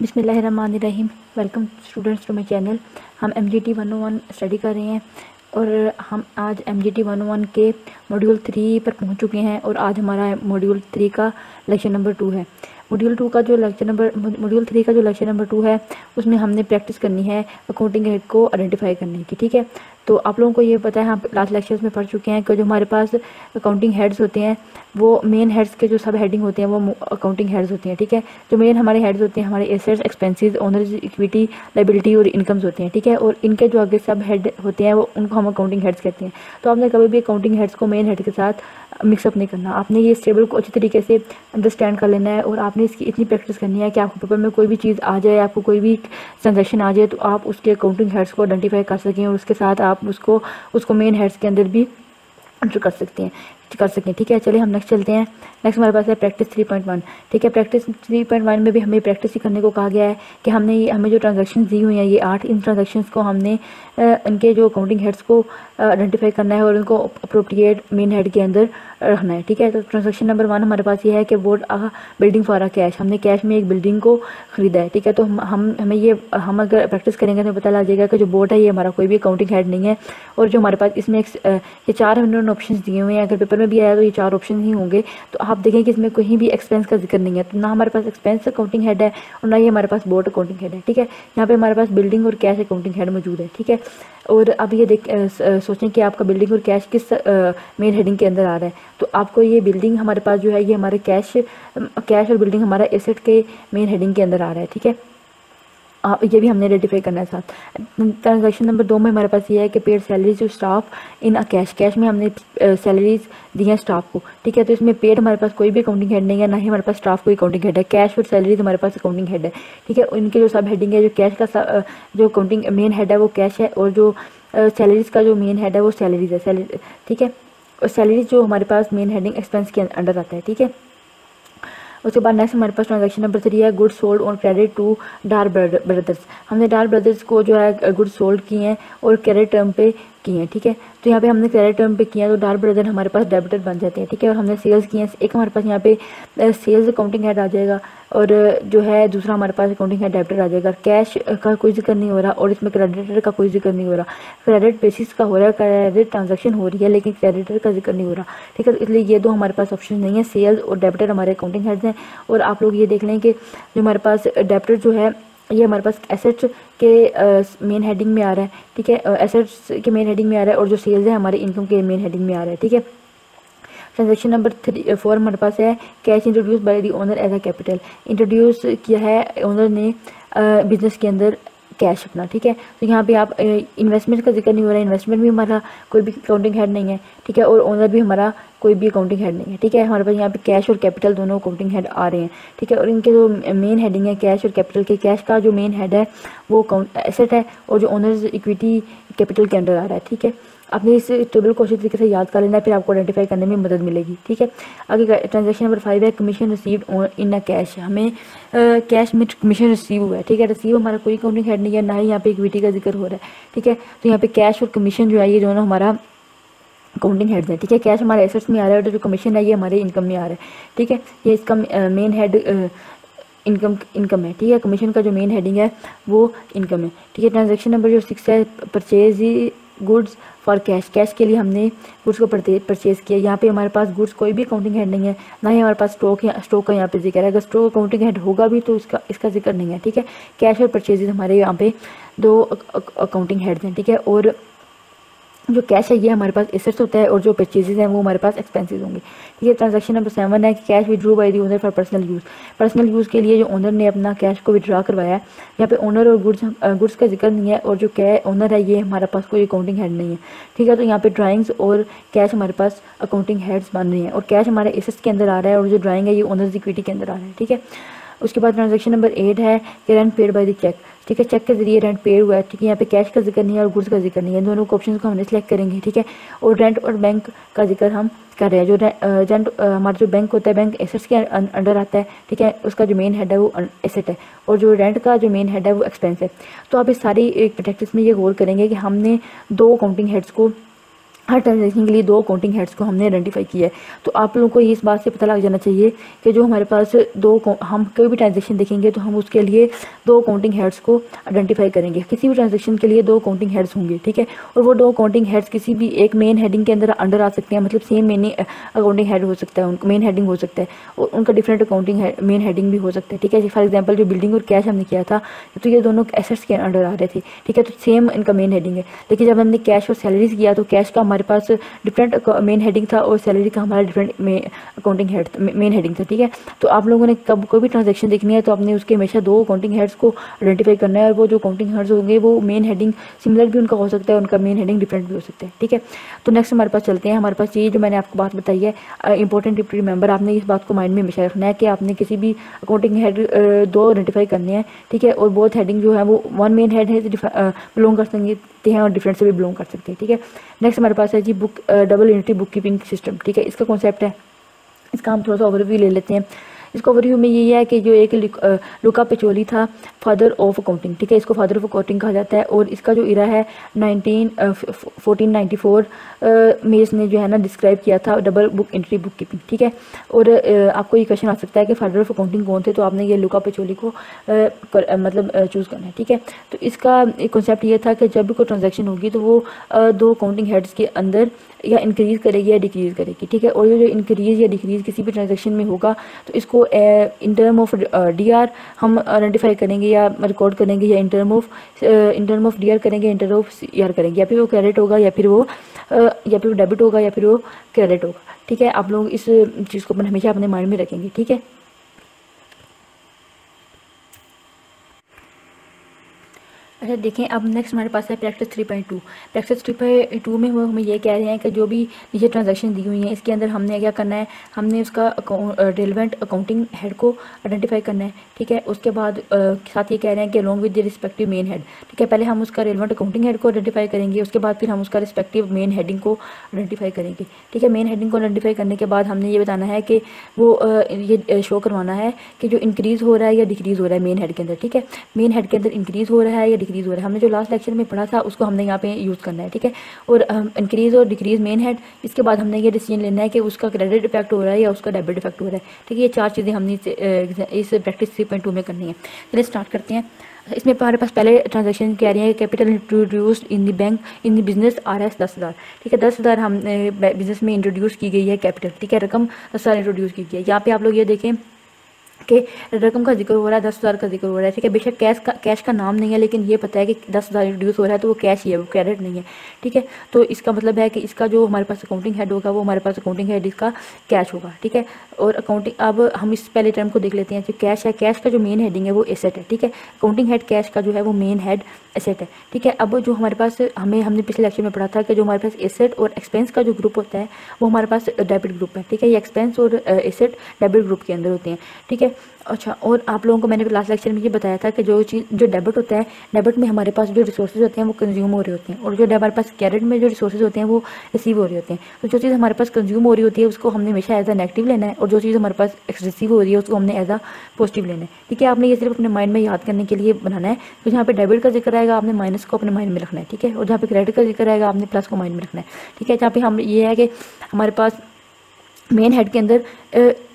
बिस्मिल्लाहिर्रहमानिर्रहीम। Welcome students to my channel. हम MGT 101 study कर रहे हैं और हम आज MGT 101 के मॉड्यूल 3 पर पहुंच चुके हैं और आज हमारा मॉड्यूल 3 का लेक्चर नंबर 2 है। मॉड्यूल 3 का जो लेक्चर नंबर 2 है उसमें हमने प्रैक्टिस करनी है अकाउंटिंग हेड को आइडेंटिफाई करने की। ठीक है, तो आप लोगों को ये पता है, हम लास्ट लेक्चर्स में पढ़ चुके हैं कि जो हमारे पास अकाउंटिंग हेड्स होते हैं वो मेन हेड्स के जो सब हेडिंग होते हैं वो अकाउंटिंग हेड्स होते हैं। ठीक है, जो मेन हमारे हेड्स होते हैं हमारे assets, expenses, owners equity, liability और इनकम्स होते हैं। ठीक है, और इनके जो आगे सब हेड होते हैं वो उनको हम अकाउंटिंग हेड्स कहते हैं। तो आपने कभी भी अकाउंटिंग हेड्स को मेन हेड के साथ मिक्सअप नहीं करना। आपने ये इस टेबल को अच्छी तरीके से अंडरस्टैंड कर लेना है और आपने इसकी इतनी प्रैक्टिस करनी है कि आपको पेपर में कोई भी चीज़ आ जाए, आपको कोई भी ट्रांजेक्शन आ जाए तो आप उसके अकाउंटिंग हेड्स को आइडेंटिफाई कर सकें और उसके साथ आप उसको मेन हेड्स के अंदर भी एंटर कर सकें। ठीक है, चलिए हम नेक्स्ट चलते हैं। नेक्स्ट हमारे पास है प्रैक्टिस 3.1। ठीक है, प्रैक्टिस 3.1 में भी हमें प्रैक्टिस ही करने को कहा गया है कि हमें जो ट्रांजैक्शन दी हुई हैं ये 8, इन ट्रांजैक्शंस को हमने इनके जो अकाउंटिंग हेड्स को आइडेंटिफाई करना है और उनको अप्रोप्रिएट मेन हेड के अंदर रखना है। ठीक है, तो ट्रांजैक्शन नंबर 1 हमारे पास ये है कि board building for a cash, हमने कैश में एक बिल्डिंग को ख़रीदा है। ठीक है, तो हम अगर प्रैक्टिस करेंगे तो पता लग जाएगा कि जो बोर्ड है ये हमारा कोई भी अकाउंटिंग हेड नहीं है और जो हमारे पास इसमें ये 4 इन्होंने ऑप्शन दिए हुए हैं। अगर पेपर में भी आया तो ये 4 ऑप्शन ही होंगे। तो आप देखें कि इसमें कहीं भी एक्सपेंस का जिक्र नहीं है, तो ना हमारे पास एक्सपेंस अकाउंटिंग हेड है और ना ही हमारे पास बोर्ड अकाउंटिंग हेड है। ठीक है, यहाँ पे हमारे पास बिल्डिंग और कैश अकाउंटिंग हेड मौजूद है। ठीक है, और अब ये सोचें कि आपका बिल्डिंग और कैश किस मेन हेडिंग के अंदर आ रहा है। तो आपको ये बिल्डिंग हमारे पास जो है ये हमारे कैश और बिल्डिंग हमारा एसेट के मेन हेडिंग के अंदर आ रहा है। ठीक है, ये भी हमने आइडेंटिफाई करना है साथ। ट्रांजैक्शन नंबर 2 में हमारे पास ये है कि paid salaries to staff in a cash में हमने सैलरीज दी हैं स्टाफ को। ठीक है, तो इसमें पेड हमारे पास कोई भी अकाउंटिंग हेड नहीं है, ना ही हमारे पास स्टाफ कोई अकाउंटिंग हेड है। कैश और सैलरीज हमारे पास अकाउंटिंग हेड है। ठीक है, इनके जो सब हेडिंग है, जो कैश का जो अकाउंटिंग मेन हेड है वो कैश है और जो सैलरीज का जो मेन हेड है वो सैलरीज है। ठीक है, और सैलरीज जो हमारे पास मेन हेडिंग एक्सपेंस के अंडर आता है। ठीक है, उसके बाद नेक्स्ट हमारे पास ट्रांजैक्शन नंबर 3 है goods sold on credit to Dar brothers. हमने डार ब्रदर्स को जो है गुड्स सोल्ड किए हैं और क्रेडिट टर्म पे किए हैं। ठीक है, तो यहाँ पे हमने क्रेडिट टर्म पे किया तो डार ब्रदर हमारे पास डेबिटर बन जाते हैं। ठीक है, और हमने सेल्स किए हैं, एक हमारे पास यहाँ पे सेल्स अकाउंटिंग हेड आ जाएगा और जो है दूसरा हमारे पास अकाउंटिंग हेड डेबिटर आ जाएगा। कैश का कोई जिक्र नहीं हो रहा और इसमें क्रेडिटर का कोई जिक्र नहीं हो रहा। क्रेडिट बेसिस का हो रहा है, क्रेडिट ट्रांजैक्शन हो रही है लेकिन क्रेडिटर का जिक्र नहीं हो रहा। ठीक है, तो इसलिए ये दो हमारे पास ऑप्शन नहीं है, सेल्स और डेबिटर हमारे अकाउंटिंग हेड्स हैं। और आप लोग ये देख लें कि जो हमारे पास डेबिटर जो है ये हमारे पास एसेट्स के मेन हेडिंग में आ रहा है। ठीक है, एसेट्स के मेन हेडिंग में आ रहा है और जो सेल्स है हमारे इनकम के मेन हेडिंग में आ रहा है। ठीक है, ट्रांजैक्शन नंबर 4 हमारे पास है cash introduce by the owner as a capital. Introduce किया है ओनर ने बिजनेस के अंदर कैश अपना। ठीक है, तो यहाँ पे आप इन्वेस्टमेंट का जिक्र नहीं हो रहा है, इन्वेस्टमेंट भी हमारा कोई भी अकाउंटिंग हेड नहीं है। ठीक है, और ओनर भी हमारा कोई भी अकाउंटिंग हेड नहीं है। ठीक है, हमारे पास यहाँ पे कैश और कैपिटल दोनों अकाउंटिंग हेड आ रहे हैं। ठीक है, और इनके जो मेन हेडिंग है कैश और कैपिटल के, कैश का जो मेन हेड है वो एसेट है और जो ओनर्स इक्विटी कैपिटल के अंडर आ रहा है। ठीक है, आपने इस टेबल को अच्छी तरीके से याद कर लेना है, फिर आपको आइडेंटिफाई करने में मदद मिलेगी। ठीक है, आगे ट्रांजैक्शन नंबर 5 है commission received in a cash. हमें कैश में कमीशन रिसीव हुआ है। ठीक है, रिसीव हमारा कोई अकाउंटिंग हेड नहीं है, ना ही यहाँ पे इक्विटी का जिक्र हो रहा है। ठीक है, तो यहाँ पे कैश और कमीशन जो है ये दोनों हमारा अकाउंटिंग हेड्स है। ठीक है, कैश हमारे एसेट्स में आ रहा है और जो कमीशन है ये हमारे इनकम में आ रहा है। ठीक है, ये इसका मेन हेड इनकम है। ठीक है, कमीशन का जो मेन हेडिंग है वो इनकम है। ठीक है, ट्रांजैक्शन नंबर जो 6 है परचेज गुड्स फॉर कैश के लिए हमने गुड्स को परचेज़ किया। यहाँ पे हमारे पास गुड्स कोई भी अकाउंटिंग हेड नहीं है, ना ही हमारे पास स्टॉक का यहाँ पे जिक्र है। अगर स्टॉक अकाउंटिंग हेड होगा भी तो इसका जिक्र नहीं है। ठीक है, कैश और परचेजेज हमारे यहाँ पे 2 अकाउंटिंग हेड्स हैं। ठीक है, और जो कैश है ये हमारे पास एसेट्स होता है और जो परचेजेज हैं वो हमारे पास एक्सपेंसेस होंगे। ठीक है, ट्रांजैक्शन नंबर 7 है कि cash withdrew bye the owner for personal use के लिए जो ओनर ने अपना कैश को विड्रा करवाया है। यहाँ पे ओनर और गुड्स का जिक्र नहीं है और जो ओनर है ये हमारे पास कोई अकाउंटिंग हेड नहीं है। ठीक है, तो यहाँ पे ड्राइंग्स और कैश हमारे पास अकाउंटिंग हेड्स बन रहे हैं और कैश हमारे एसेट्स के अंदर आ रहा है और जो ड्राइंग है ये ओनर्स इक्विटी के अंदर आ रहा है। ठीक है, उसके बाद ट्रांजैक्शन नंबर 8 है कि rent paid by the cheque. ठीक है, चेक के जरिए रेंट पेड हुआ है। ठीक है, यहाँ पे कैश का जिक्र नहीं है और गुड्स का जिक्र नहीं है, दोनों ऑप्शन को हमने सेलेक्ट करेंगे। ठीक है, और रेंट और बैंक का जिक्र हम कर रहे हैं। जो रेंट हमारा जो बैंक होता है, बैंक एसेट्स के अंडर आता है। ठीक है, उसका जो मेन हेड है वो एसेट है और जो रेंट का जो मेन हेड है वो एक्सपेंस है। तो आप इस सारी प्रैक्टिस में ये गौर करेंगे कि हमने 2 अकाउंटिंग हेड्स को हर ट्रांजेक्शन के लिए 2 अकाउंटिंग हेड्स को हमने आइडेंटिफाई किया है। तो आप लोगों को इस बात से पता लग जाना चाहिए कि जो हमारे पास हम कोई भी ट्रांजेक्शन देखेंगे तो हम उसके लिए 2 अकाउंटिंग हेड्स को आइडेंटिफाई करेंगे। किसी भी ट्रांजेक्शन के लिए 2 अकाउंटिंग हेड्स होंगे, ठीक है। और वो 2 अकाउंटिंग हेड्स किसी भी एक मेन हेडिंग के अंदर आ सकते हैं, मतलब सेम मेन अकाउंटिंग हेड हो सकता है, उनका मेन हेडिंग हो सकता है और उनका डिफरेंट अकाउंटिंग मेन हेडिंग भी हो सकता है, ठीक है। फॉर एग्जाम्पल जो बिल्डिंग और कैश हमने किया था तो ये दोनों एसेट्स के अंडर आ रहे थे, ठीक है, तो सेम इनका मेन हेडिंग है। लेकिन जब हमने कैश और सैलरीज किया तो कैश का हमारे पास डिफरेंट मेन हेडिंग था और सैलरी का हमारा different accounting head main heading था, ठीक है। तो आप लोगों ने कब कोई भी ट्रांजेक्शन देखनी है तो आपने उसके हमेशा 2 अकाउंटिंग हेड्स को आइडेंटिफाई करना है और वो जो अकाउंटिंग हेड्स होंगे वो मेन हेडिंग सिमिलर भी उनका हो सकता है, उनका मेन हेडिंग डिफरेंट भी हो सकता है, ठीक है। तो नेक्स्ट हमारे पास चलते हैं। हमारे पास ये जो मैंने आपको बात बताई है इंपॉर्टेंट टिप रिमेंबर, आपने इस बात को माइंड में हमेशा रखना है कि आपने किसी भी अकाउंटिंग हेड 2 आइडेंटिफाई करने हैं, ठीक है। और बोथ हेडिंग जो है वो वन मेन हेड है बिलोंग कर सकते हैं और डिफरेंट से भी बिलोंग कर सकते हैं, ठीक है। नेक्स्ट हमारे पास है जी double entry book keeping system, ठीक है। इसका कॉन्सेप्ट है, इसका हम थोड़ा सा ओवरव्यू ले लेते हैं। इसका ओवरव्यू में ये है कि जो एक लुका पेचोली था, फादर ऑफ अकाउंटिंग, ठीक है, इसको फादर ऑफ अकाउंटिंग कहा जाता है और इसका जो इरा है 1494 में इसने जो है ना डिस्क्राइब किया था double book entry book keeping, ठीक है। और आपको ये क्वेश्चन आ सकता है कि फादर ऑफ अकाउंटिंग कौन थे, तो आपने ये लुका पेचोली को मतलब चूज़ करना है, ठीक है। तो इसका कॉन्सेप्ट ये था कि जब भी कोई ट्रांजेक्शन होगी तो वो 2 अकाउंटिंग हेड्स के अंदर या इंक्रीज़ करेगी या डिक्रीज़ करेगी, ठीक है। और ये जो इंक्रीज़ या डिक्रीज़ किसी भी ट्रांजेक्शन में होगा तो इसको इन टर्म ऑफ डीआर हम आइडेंटिफाई करेंगे या रिकॉर्ड करेंगे, या इन टर्म ऑफ डीआर करेंगे, इन टर्म ऑफ सीआर करेंगे, या फिर वो क्रेडिट होगा या फिर वो डेबिट होगा या फिर वो क्रेडिट होगा, ठीक है। आप लोग इस चीज़ को हमेशा अपने माइंड में रखेंगे, ठीक है। अच्छा देखें, अब नेक्स्ट हमारे पास है प्रैक्टिस 3.2। प्रैक्टिस 3.2 में वो हमें ये कह रहे हैं कि जो भी नीचे ट्रांजैक्शन दी हुई हैं इसके अंदर हमने क्या करना है, हमने उसका रेलेवेंट अकाउंटिंग हेड को आइडेंटिफाई करना है, ठीक है। उसके बाद साथ ये कह रहे हैं कि along with the respective main head, ठीक है। पहले हम उसका रेलेवेंट अकाउंटिंग हेड को आइडेंटिफाई करेंगे, उसके बाद फिर हम उसका रिस्पेक्टिव मेन हेडिंग को आइडेंटिफाई करेंगे, ठीक है। मेन हेडिंग को आइडेंटिफाई करने के बाद हमने ये बताना है कि वो ये शो करवाना है कि जो इंक्रीज़ हो रहा है या डिक्रीज़ हो रहा है मेन हेड के अंदर, ठीक है। मेन हेड के अंदर इंक्रीज़ हो रहा है या डिक्रीज़ हो रहा है, हमने जो लास्ट लेक्चर में पढ़ा था उसको हमने यहाँ पे यूज़ करना है, ठीक है। और इंक्रीज़ और डिक्रीज़ मेन हेड, इसके बाद हमने ये डिसीजन लेना है कि उसका क्रेडिट इफेक्ट हो रहा है या उसका डेबिट इफेक्ट हो रहा है, ठीक है। ये 4 चीज़ें हमने इस प्रैक्टिस 3.2 में करनी है। चलिए स्टार्ट करते हैं। इसमें हमारे पास पहले ट्रांजेक्शन कह रही है capital introduced in the bank in the business RS 10,000, ठीक है। 10,000 हम बिजनेस में इंट्रोड्यूस की गई है कैपिटल, ठीक है। रकम 10,000 इंट्रोड्यूस की गई है। यहाँ पे आप लोग ये देखें कि रकम का जिक्र हो रहा है, 10,000 का जिक्र हो रहा है, ठीक है। बेशक कैश का नाम नहीं है, लेकिन ये पता है कि 10,000 इंट्रोड्यूस हो रहा है तो वो कैश ही है, वो क्रेडिट नहीं है, ठीक है। तो इसका मतलब है कि इसका जो हमारे पास अकाउंटिंग हेड होगा वो हमारे पास अकाउंटिंग हेड इसका कैश होगा, ठीक है। और अकाउंटिंग, अब हम इस पहले टर्म को देख लेते हैं। जो कैश है, कैश का जो मेन हेडिंग है वो एसेट है, ठीक है। अकाउंटिंग हेड कैश का जो है वो मेन हेड एसेट है, ठीक है। अब जो हमारे पास हमने पिछले लेक्चर में पढ़ा था कि जो हमारे पास एसेट और एक्सपेंस का जो ग्रुप होता है वो हमारे पास डेबिट ग्रुप है, ठीक है। ये एक्सपेंस और एसेट डेबिट ग्रुप के अंदर होते हैं, ठीक है। अच्छा, और आप लोगों को मैंने लास्ट लेक्चर में ये बताया था कि जो डेबिट होता है, डेबिट में हमारे पास जो रिसोर्सेज होते हैं वो कंज्यूम हो रहे होते हैं, और जो हमारे पास क्रेडिट में जो रिसोर्सेज होते हैं वो रिसीव हो रहे होते हैं। तो जो चीज़ हमारे पास कंज्यूम हो रही होती है उसको हमने हमेशा एज अ नेगेटिव लेना है, और जो चीज़ हमारे पास रिसीव हो रही है उसको हमने एज अ पॉजिटिव लेना है, ठीक है। आपने ये सिर्फ अपने माइंड में याद करने के लिए बनाना है। तो जहाँ पे डेबिट का जिक्र आएगा आपने माइनस को अपने माइंड में रखना है, ठीक है। और जहाँ पे क्रेडिट का जिक्र आएगा आपने प्लस को माइंड में रखना है, ठीक है। जहाँ पे हम ये है कि हमारे पास मेन हेड के अंदर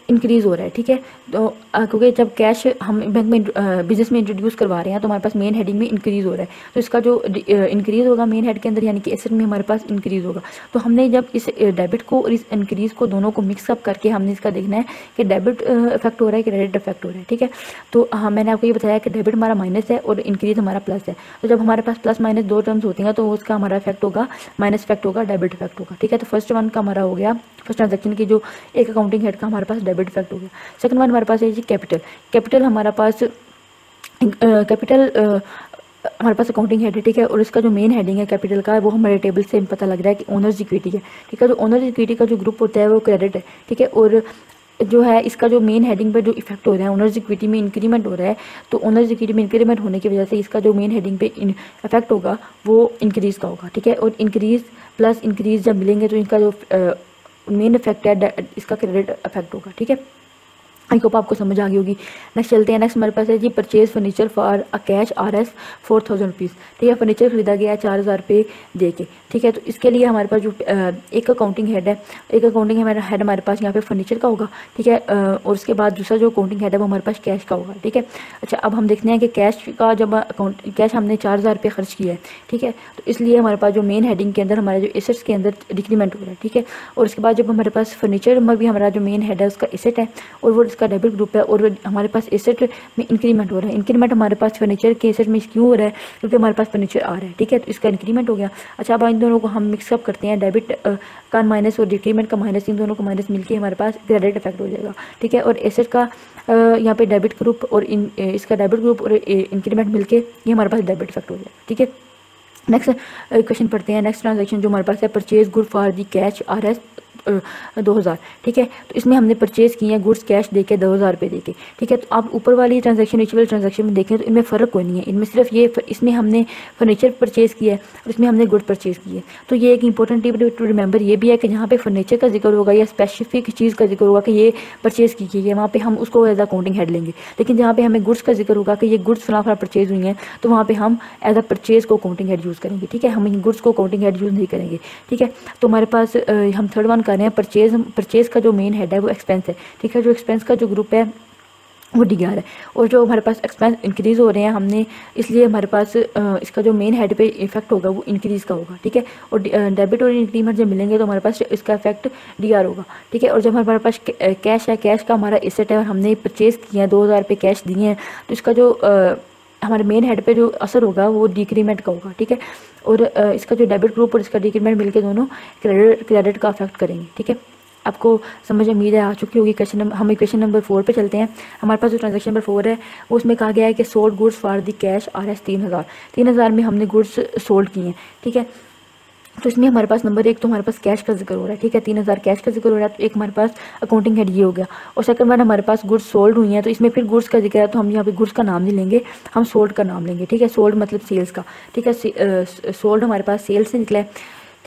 इंक्रीज़ हो रहा है, ठीक है। तो क्योंकि जब कैश हम बैंक में बिजनेस में इंट्रोड्यूस करवा रहे हैं तो हमारे पास मेन हेडिंग में इंक्रीज़ हो रहा है, तो इसका जो इंक्रीज़ होगा मेन हेड के अंदर यानी कि एसेट में हमारे पास इंक्रीज़ होगा। तो हमने जब इस डेबिट को और इस इंक्रीज़ को दोनों को मिक्सअप करके हमने इसका देखना है कि डेबिट इफेक्ट हो रहा है कि क्रेडिट इफेक्ट हो रहा है, ठीक है। तो मैंने आपको ये बताया कि डेबिट हमारा माइनस है और इंक्रीज़ हमारा प्लस है। तो जब हमारे पास प्लस माइनस 2 टर्म्स होती हैं तो उसका हमारा इफेक्ट होगा माइनस इफेक्ट होगा, डेबिट इफेक्ट होगा, ठीक है। तो फर्स्ट वन का हमारा हो गया, फर्स्ट ट्रांजेक्शन की जो एक अकाउंटिंग हेड का हमारे पास डेबिट इफेक्ट हो गया। सेकंड वन हमारे पास है जी कैपिटल हमारे पास हमारे पास अकाउंटिंग हेड है, ठीक है। और इसका जो मेन हेडिंग है कैपिटल का वो हमारे टेबल से पता लग रहा है कि ओनर्स इक्विटी है, ठीक है। जो ओनर्स इक्विटी का जो ग्रुप होता है वो क्रेडिट है, ठीक है। और जो है इसका जो मेन हेडिंग पर जो इफेक्ट हो रहा है ओनर्स इक्विटी में इंक्रीमेंट हो रहा है, तो ओनर्स इक्विटी में इंक्रीमेंट होने की वजह से इसका जो मेन हेडिंग पे इफेक्ट होगा वो इंक्रीज़ का होगा, ठीक है। और इंक्रीज़ प्लस इंक्रीज़ जब मिलेंगे तो इनका जो मेन इफेक्ट है इसका क्रेडिट इफेक्ट होगा, ठीक है। आई होप आपको समझ आ गई होगी। नेक्स्ट चलते हैं। नेक्स्ट हमारे पास है जी purchase furniture for a cash RS 4000 rupees. ठीक है, फर्नीचर खरीदा गया है 4000 रुपये दे के। ठीक है, तो इसके लिए हमारे पास जो एक अकाउंटिंग हेड है, एक अकाउंटिंग हेड हमारे पास यहाँ पे फर्नीचर का होगा। ठीक है, और उसके बाद दूसरा जो अकाउंटिंग हेड है वो हमारे पास कैश का होगा। ठीक है, अच्छा अब हम देखते हैं कि कैश का जब कैश हमने 4000 रुपये खर्च किया है। ठीक है, तो इसलिए हमारे पास जो मेन हेडिंग के अंदर हमारे जो एसेट्स के अंदर डिक्रीमेंट हो रहा है। ठीक है, और उसके बाद जब हमारे पास फर्नीचर में भी हमारा जो मेन हेड है उसका एसेट है और वो इसका डेबिट ग्रुप है और हमारे पास एसेट में इंक्रीमेंट हो रहा है। इंक्रीमेंट हमारे पास फर्नीचर के एसेट में क्यों हो रहा है? क्योंकि हमारे पास फर्नीचर आ रहा है। ठीक है, तो इसका इंक्रीमेंट हो गया। अच्छा अब इन दोनों को हम मिक्सअप करते हैं, डेबिट का माइनस और डिक्रीमेंट का माइनस, इन दोनों को माइनस मिलके हमारे पास क्रेडिट इफेक्ट हो जाएगा। ठीक है, और एसेट का यहाँ पे डेबिट ग्रुप और इसका डेबिट ग्रुप और इंक्रीमेंट मिलके ये हमारे पास डेबिट इफेक्ट हो जाएगा। ठीक है, नेक्स्ट क्वेश्चन पढ़ते हैं। नेक्स्ट ट्रांजैक्शन जो हमारे पास है purchase good for the cash RS 2000। ठीक है, तो इसमें हमने परचेज किए हैं गुड्स कैश देके 2000 रुपये देके। ठीक है, तो आप ऊपर वाली ट्रांजैक्शन नीचे वाली ट्रांजैक्शन में देखें तो इनमें फ़र्क कोई नहीं है। इनमें सिर्फ ये इसमें हमने फर्नीचर परचेज किया है और इसमें हमने गुड परचेज किया है। तो ये एक इंपॉर्टेंट टिप टू रिमेंबर ये भी है कि जहाँ पे फर्नीचर का जिक्र होगा या स्पेसिफिक चीज़ का जिक्र होगा कि ये परचेज की गई है, वहाँ पे हम उसको एज अ अकाउंटिंग हेड लेंगे। लेकिन जहाँ पे हमें गुड्स का जिक्र होगा कि ये गुड्स फला परचेज हुई हैं तो वहाँ पे हम एज अ परचेज को अकाउंटिंग हेड यूज़ करेंगे। ठीक है, हम इन गुड्स को अकाउंटिंग हेड यूज़ नहीं करेंगे। ठीक है, तो हमारे पास हम थर्ड वन कर रहे हैं परचेज का जो मेन हेड है वो एक्सपेंस है। ठीक है, जो एक्सपेंस का जो ग्रुप है वो DR है और जो हमारे पास एक्सपेंस इंक्रीज़ हो रहे हैं हमने, इसलिए हमारे पास इसका जो मेन हेड पे इफेक्ट होगा वो इंक्रीज़ का होगा। ठीक है, और डेबिट और इंक्रीमेंट जब मिलेंगे तो हमारे पास इसका इफेक्ट DR होगा। ठीक है, और जब हमारे पास कैश है, कैश का हमारा एसेट है और हमने परचेज़ किया है 2000 रुपये कैश दिए हैं, तो इसका जो हमारे मेन हेड पे जो असर होगा वो डिक्रीमेंट का होगा। ठीक है, और इसका जो डेबिट ग्रुप और इसका डिक्रीमेंट मिलकर दोनों क्रेडिट का अफेक्ट करेंगे। ठीक है, आपको समझ उम्मीद है आ चुकी होगी। हम क्वेश्चन नंबर 4 पे चलते हैं। हमारे पास जो ट्रांजैक्शन नंबर 4 है वो उसमें कहा गया है कि sold goods for the cash RS 3000 में हमने गुड्स सोल्ड किए हैं। ठीक है, तो इसमें हमारे पास नंबर 1 तो हमारे पास कैश का जिक्र हो रहा है। ठीक है, 3000 कैश का जिक्र हो रहा है, तो एक हमारे पास अकाउंटिंग हेड ये हो गया। और सेकंड बार हमारे पास गुड्स सोल्ड हुई हैं तो इसमें फिर गुड्स का जिक्र है, तो हम यहाँ पे गुड्स का नाम नहीं लेंगे, हम सोल्ड का नाम लेंगे। ठीक है, सोल्ड मतलब सेल्स का। ठीक है, सोल्ड हमारे पास सेल्स से निकला है।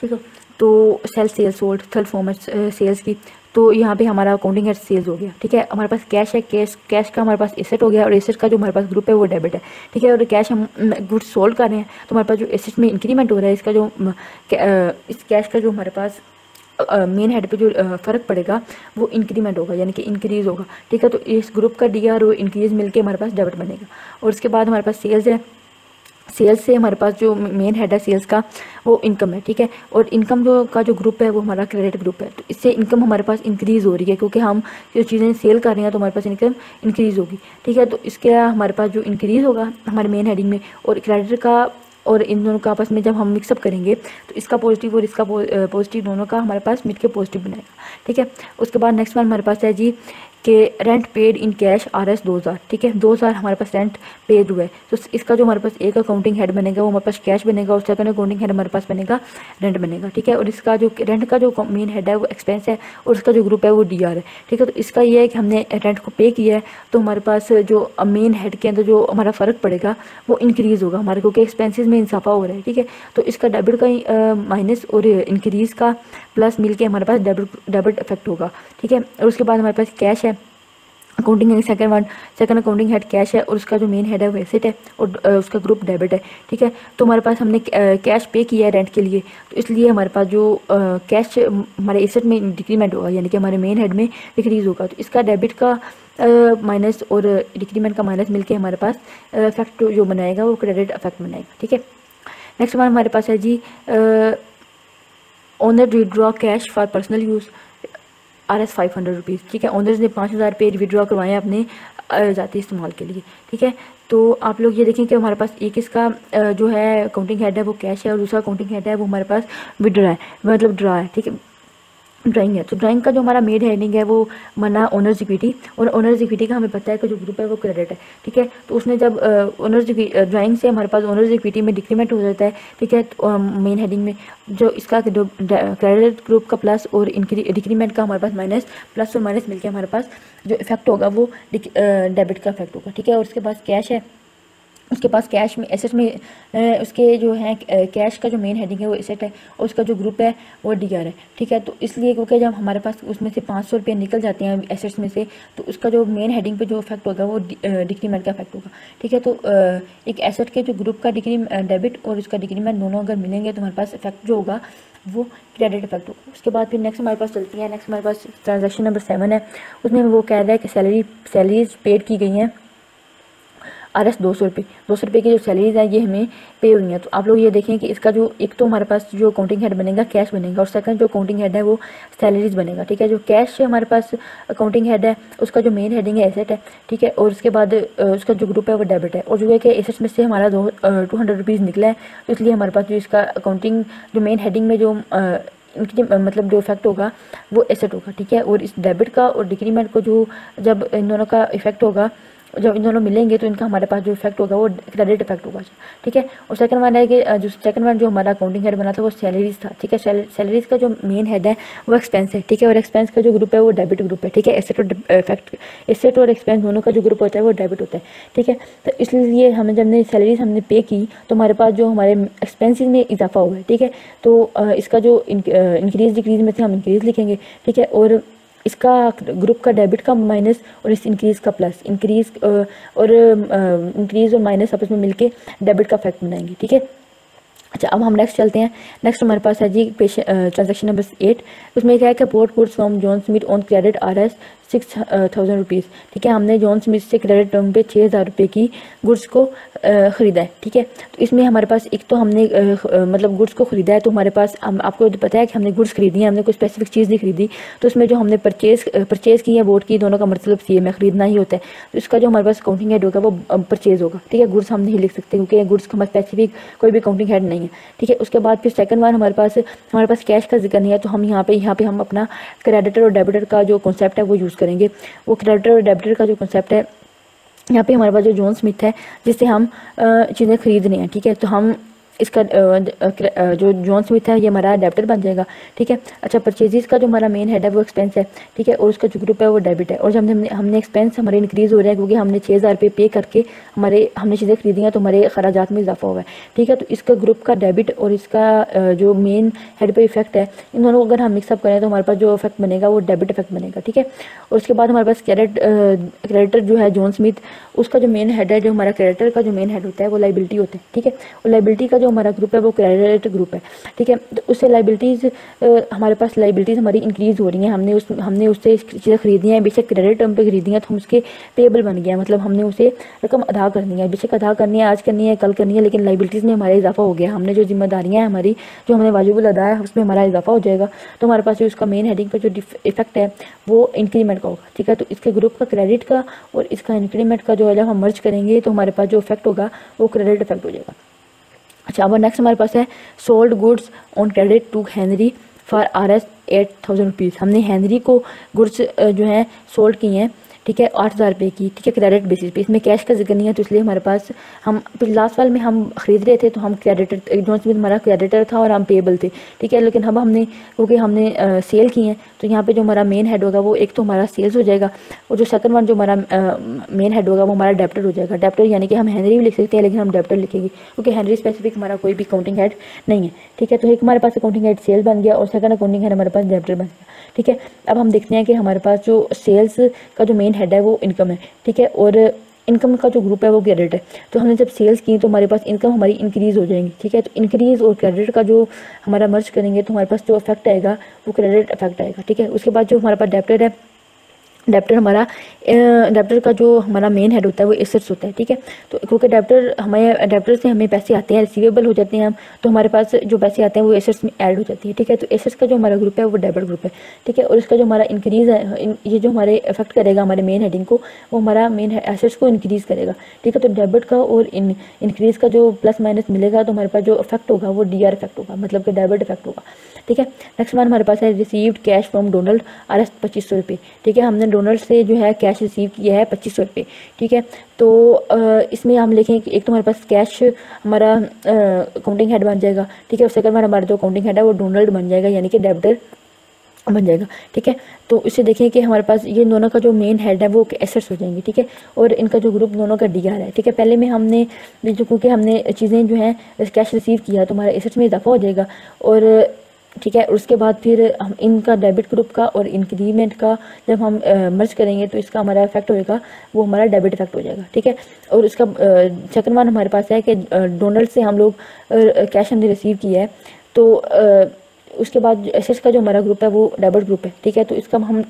ठीक है, तो सेल सोल्ड थर्ड फॉर्म है सेल्स की, तो यहाँ पे हमारा अकाउंटिंग हेड सेल्स हो गया। ठीक है, हमारे पास कैश है, कैश का हमारे पास एसेट हो गया और एसेट का जो हमारे पास ग्रुप है वो डेबिट है। ठीक है, और कैश हम गुड्स सोल्ड कर रहे हैं तो हमारे पास जो एसेट में इंक्रीमेंट हो रहा है, इसका जो इस कैश का जो हमारे पास मेन हेड पे जो फ़र्क पड़ेगा वो इंक्रीमेंट होगा, यानी कि इंक्रीज़ होगा। ठीक है, तो इस ग्रुप का DR वो इंक्रीज़ मिलके हमारे पास डेबिट बनेगा। और उसके बाद हमारे पास सेल्स है, सेल्स से हमारे पास जो मेन हेड है सेल्स का वो इनकम है। ठीक है, और इनकम जो ग्रुप है वो हमारा क्रेडिट ग्रुप है। तो इससे इनकम हमारे पास इंक्रीज़ हो रही है क्योंकि हम जो चीज़ें सेल कर रहे हैं तो हमारे पास इनकम इंक्रीज़ होगी। ठीक है, तो इसके हमारे पास जो इंक्रीज़ होगा हमारे मेन हेडिंग में और क्रेडिट का और इन दोनों का आपस में जब हम मिक्सअप करेंगे तो इसका पॉजिटिव और इसका पॉजिटिव दोनों का हमारे पास मिलकर पॉजिटिव बनाएगा। ठीक है, उसके बाद नेक्स्ट वन हमारे पास है जी कि rent paid in cash RS 2000। ठीक है, 2000 हमारे पास रेंट पेड हुआ है, तो इसका जो हमारे पास एक अकाउंटिंग हेड बनेगा वो हमारे पास कैश बनेगा और सेकंड अकाउंटिंग हेड हमारे पास बनेगा रेंट बनेगा। ठीक है, और इसका जो रेंट का जो मेन हेड है वो एक्सपेंस है और इसका जो ग्रुप है वो DR है। ठीक है, तो इसका ये है कि हमने रेंट को पे किया है तो हमारे पास जो मेन हेड के अंदर जो हमारा फ़र्क पड़ेगा वो इंक्रीज़ होगा हमारे, क्योंकि एक्सपेंसिस में इजाफा हो रहा है। ठीक है, तो इसका डेबिट का माइनस और इंक्रीज़ का प्लस मिलके हमारे पास डेबिट इफेक्ट होगा। ठीक है, और उसके बाद हमारे पास कैश है, accounting second accounting head cash है और उसका जो मेन हेड है वो एसेट है और उसका ग्रुप डेबिट है। ठीक है, तो हमारे पास हमने कैश पे किया है रेंट के लिए, तो इसलिए हमारे पास जो कैश हमारे एसेट में डिक्रीमेंट होगा, यानी कि हमारे मेन हेड में डिक्रीज होगा। तो इसका डेबिट का माइनस और डिक्रीमेंट का माइनस मिलके हमारे पास इफेक्ट जो बनाएगा वो क्रेडिट इफेक्ट बनाएगा। ठीक है, नेक्स्ट वन हमारे पास है जी owner withdraw cash for personal use RS 500 rupees. ठीक है, ओनर्स ने 5000 रुपये विड्रॉ करवाए अपने ज़ाती इस्तेमाल के लिए। ठीक है, तो आप लोग ये देखें कि हमारे पास एक इसका जो है अकाउंटिंग हेड है वो कैश है और दूसरा अकाउंटिंग हेड है वो हमारे पास विड्रॉ है, मतलब ड्रा है। ठीक है, ड्राइंग है, तो ड्राइंग का जो हमारा मेड हेडिंग है वो मना ओनर्स इक्विटी, और ओनर्स इक्विटी का हमें पता है कि जो ग्रुप है वो क्रेडिट है। ठीक है, तो उसने जब ओनर्स ड्राइंग से हमारे पास ओनर्स इक्विटी में डिक्रीमेंट हो जाता है। ठीक है, तो मेन हेडिंग में जो इसका क्रेडिट ग्रुप का प्लस और डिक्रीमेंट का हमारे पास माइनस, प्लस और माइनस मिलकर हमारे पास जो इफेक्ट होगा वो डेबिट का इफेक्ट होगा। ठीक है, और उसके बाद कैश है, उसके पास कैश में एसेट में उसके जो है कैश का जो मेन हेडिंग है वो एसेट है और उसका जो ग्रुप है वो डीआर है, ठीक है। तो इसलिए क्योंकि जब हमारे पास उसमें से 500 रुपये निकल जाते हैं एसेट्स में से, तो उसका जो मेन हेडिंग पे जो इफेक्ट होगा वो डिक्रीमेंट का इफेक्ट होगा, ठीक है। तो एक एसेट के जो ग्रुप का डेबिट और उसका डिक्रीमेंट दोनों अगर मिलेंगे तो हमारे पास इफेक्ट जो होगा वो क्रेडिट इफेक्ट होगा। उसके बाद फिर नेक्स्ट हमारे पास चलती है, नेक्स्ट हमारे पास ट्रांजेक्शन नंबर 7 है। उसमें वो कह रहा है कि सैलरीज पेड की गई हैं RS 200 रुपये, 200 रुपये की जो सैलरीज है ये हमें पे हुई है। तो आप लोग ये देखें कि इसका जो एक तो हमारे पास जो अकाउंटिंग हेड बनेगा कैश बनेगा और सेकंड जो अकाउंटिंग हेड है वो सैलरीज बनेगा, ठीक है। जो कैश हमारे पास अकाउंटिंग हेड है उसका जो मेन हेडिंग है एसेट है, ठीक है। और उसके बाद उसका जो ग्रुप है वो डेबिट है और जो है कि एसेट्स में से हमारा 200 रुपीज़ निकला है, तो इसलिए हमारे पास जो इसका अकाउंटिंग जो मेन हेडिंग में जो इनकी मतलब जो इफेक्ट होगा वो एसेट होगा, ठीक है। और इस डेबिट का और डिक्रीमेंट को जो जब इन दोनों का इफेक्ट होगा, जब इन दोनों मिलेंगे तो इनका हमारे पास जो इफेक्ट होगा वो क्रेडिट इफेक्ट होगा, ठीक है। और सेकंड वन है कि जो सेकंड वन जो हमारा अकाउंटिंग हेड बना था वो सैलरीज था, ठीक है। सैलरीज का जो मेन हेड है वो एक्सपेंस है, ठीक है। और एक्सपेंस का जो ग्रुप है वो डेबिट ग्रुप है, ठीक है। एसेट और एक्सपेंस दोनों का जो ग्रुप होता है वो डेबिट होता है, ठीक है। तो इसलिए हमें जब सैलरीज हमने पे की तो हमारे पास जो हमारे एक्सपेंसिस में इजाफा हुआ है, ठीक है। तो इसका जो इंक्रीज डिक्रीज में से हम इंक्रीज लिखेंगे, ठीक है। और इसका ग्रुप का डेबिट का माइनस और इस इंक्रीज़ का प्लस, इंक्रीज़ और माइनस आपस में मिलके डेबिट का इफेक्ट बनाएंगे, ठीक है। अच्छा, अब हम नेक्स्ट चलते हैं। नेक्स्ट हमारे पास है जी ट्रांजेक्शन नंबर 8। उसमें क्या है कि port goods from John Smith on credit RS 6,000 rupees, ठीक है। हमने जॉन स्मिथ से क्रेडिट टर्म पे 6,000 रुपये की गुड्स को ख़रीदा है, ठीक है। तो इसमें हमारे पास एक तो हमने मतलब गुड्स को ख़रीदा है, तो हमारे पास आपको पता है कि हमने गुड्स खरीदी है, हमने कोई स्पेसिफिक चीज़ नहीं खरीदी। तो उसमें जो हमने परचेज़ की है बोट की, दोनों का मतलब सेम है, ख़रीदना ही होता है। तो इसका जो हमारे पास अकाउंटिंग हेड होगा वो परचेज़ होगा, ठीक है। गुड्स हम नहीं लिख सकते क्योंकि गुड्स का स्पेसिफिक कोई भी अकाउंटिंग हेड नहीं है, ठीक है। उसके बाद फिर सेकंड वन हमारे पास कैश का जिक्र नहीं है, तो हम यहाँ पे हम अपना क्रेडिटर और डेबिटर का जो कॉन्सेप्ट है वो यूज़ करेंगे। वो क्रेडिटर और डेबिटर का जो कॉन्सेप्ट है, यहाँ पे हमारे पास जो जॉन स्मिथ है जिससे हम चीज़ें खरीद रहे हैं, ठीक है। तो हम इसका जो जॉन स्मिथ है ये हमारा डेबिटर बन जाएगा, ठीक है। अच्छा, परचेजेस का जो हमारा मेन हेड है वो एक्सपेंस है, ठीक है। और उसका जो ग्रुप है वो डेबिट है। और जब हमने एक्सपेंस हमारे इंक्रीज़ हो रहा है क्योंकि हमने 6,000 रुपये पे करके हमने चीज़ें खरीदी हैं, तो हमारे खराजात में इजाफा हुआ है, ठीक है। तो इसका ग्रुप का डेबिट और इसका जो मेन हेड पे इफेक्ट है, इन दोनों को अगर हम मिक्सअप करें तो हमारे पास जो इफेक्ट बनेगा वो डेबिट इफेक्ट बनेगा, ठीक है। और उसके बाद हमारे पास क्रेडिटर जो है जॉन स्मिथ, उसका जो मेन हेड है, जो हमारा क्रेडिटर का जो मेन हेड होता है वो लाइबिलिटी होता है, ठीक है। और लाइबिलिटी का जो हमारा ग्रुप है वो क्रेडिटर ग्रुप है, ठीक है। तो उससे लाइबिलिटीज़ हमारे पास लाइबिलिटीज़ हमारी इंक्रीज़ हो रही हैं, हमने उससे चीज़ें खरीदी हैं, बेशक क्रेडिट टर्म पे खरीदी हैं तो हम उसके पेबल बन गए हैं, मतलब हमने उसे रकम अदा करनी है, बेशक अदा करनी है, आज करनी है, कल करनी है, लेकिन लाइबिलिटीज़ में हमारा इजाफा हो गया। हमने जो जिम्मेदारियाँ हैं हमारी, जो हमने वाजिबुल अदा है उसमें हमारा इजाफा हो जाएगा। तो हमारे पास जो इसका मेन हेडिंग पर जो इफेक्ट है वो इंक्रीमेंट का होगा, ठीक है। तो इसके ग्रुप का क्रेडिट का और इसका इंक्रीमेंट का जो है जब हम मर्ज करेंगे तो हमारे पास जो इफेक्ट होगा वो क्रेडिट इफेक्ट हो जाएगा। अच्छा, अब नेक्स्ट हमारे पास है sold goods on credit to Henry for RS 8,000 rupees. हमने हेनरी को गुड्स जो है सोल्ड किए हैं, ठीक है, 8,000 रुपये की, ठीक है, क्रेडिट बेसिस पे। इसमें कैश का जिक्र नहीं है तो इसलिए हमारे पास हम लास्ट वाल में हम खरीद रहे थे तो हम क्रेडिटर, जॉन स्मिथ हमारा क्रेडिटर था और हम पेबल थे, ठीक है। लेकिन अब हमने क्योंकि हमने सेल की हैं तो यहाँ पे जो हमारा मेन हेड होगा वो एक तो हमारा सेल्स हो जाएगा और जो सेकंड वन जो हमारा मेन हेड होगा वो हमारा डेप्टर हो जाएगा। डेप्टर यानी कि हम हेनरी भी लिख सकते हैं लेकिन हम डेप्टर लिखेंगे क्योंकि हेनरी स्पेसिफिक हमारा कोई भी अकाउंटिंग हेड नहीं है, ठीक है। तो एक हमारे पास अकाउंटिंग हेड सेल बन गया और सेकंड अकाउंटिंग हेड हमारे पास डेप्टर बन गया, ठीक है। अब हम देखते हैं कि हमारे पास जो सेल्स का जो मेन हेड है वो इनकम है, ठीक है। और इनकम का जो ग्रुप है वो क्रेडिट है। तो हमने जब सेल्स की तो हमारे पास इनकम हमारी इंक्रीज़ हो जाएंगी, ठीक है। तो इंक्रीज़ और क्रेडिट का जो हमारा मर्ज करेंगे तो हमारे पास जो इफेक्ट आएगा वो क्रेडिट इफेक्ट आएगा, ठीक है। उसके बाद जो हमारे पास डेप्टर है, डेप्टर का जो हमारा मेन हेड होता है वो एसेट्स होता है, ठीक है। तो क्योंकि डेप्टर से हमें पैसे आते हैं, रिसीवेबल हो जाते हैं हम, तो हमारे पास जो पैसे आते हैं वो एसेट्स में ऐड हो जाती है, ठीक है। तो एसेट्स का जो हमारा ग्रुप है वो डेबिट ग्रुप है, ठीक है। और इसका जो हमारा इंक्रीज़ है, ये जो हमारे इफेक्ट करेगा हमारे मेन हेडिंग को, वो हमारा मेन एसेट्स को इंक्रीज़ करेगा, ठीक है। तो डेबिट का और इंक्रीज़ का जो प्लस माइनस मिलेगा तो हमारे पास जो इफेक्ट होगा वो DR इफेक्ट होगा, मतलब कि डेबिट इफेक्ट होगा, ठीक है। नेक्स्ट वन हमारे पास है received cash from Donald RS 2,500 रुपये, ठीक है। हमने डोनाल्ड से जो है कैश रिसीव किया है 2,500 रुपये, ठीक है। तो इसमें हम लिखें कि एक तो हमारे पास कैश हमारा अकाउंटिंग हेड बन जाएगा, ठीक है। और सेकंड बार हमारा जो अकाउंटिंग हेड है वो डोनाल्ड बन जाएगा यानी कि डेबिटर बन जाएगा। ठीक है, तो इससे देखें कि हमारे पास ये दोनों का जो मेन हेड है वो एसेट्स हो जाएंगे। ठीक है, और इनका जो ग्रुप दोनों का डीआर है। ठीक है, पहले में हमने जो क्योंकि हमने चीज़ें जो हैं कैश रिसीव किया तो हमारा एसेट्स में इजाफा हो जाएगा। और ठीक है, उसके बाद फिर हम इनका डेबिट ग्रुप का और इंक्रीमेंट का जब हम मर्ज करेंगे तो इसका हमारा इफेक्ट होएगा, वो हमारा डेबिट इफेक्ट हो जाएगा। ठीक है, और इसका सेकंड वन हमारे पास है कि डोनल्ड से हम लोग कैश हमने रिसीव किया है, तो उसके बाद एसेट्स का जो हमारा ग्रुप है वो डेबिट ग्रुप है। ठीक है, तो इसका हम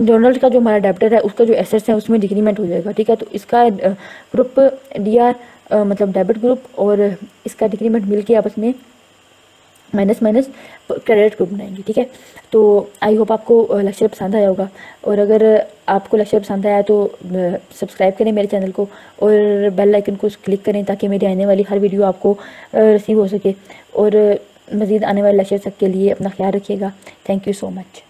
डोनल्ड का जो हमारा डेबिटर है उसका जो एसेट्स है उसमें डिक्रीमेंट हो जाएगा। ठीक है, तो इसका ग्रुप डीआर मतलब डेबिट ग्रुप और इसका डिक्रीमेंट मिलके आपस में माइनस माइनस क्रेडिट ग्रुप बनाएंगे। ठीक है, तो आई होप आपको लेक्चर पसंद आया होगा, और अगर आपको लेक्चर पसंद आया तो सब्सक्राइब करें मेरे चैनल को और बेल आइकन को क्लिक करें ताकि मेरी आने वाली हर वीडियो आपको रिसीव हो सके। और मज़ीद आने वाले लेक्चर तक के लिए अपना ख्याल रखिएगा। Thank you so much.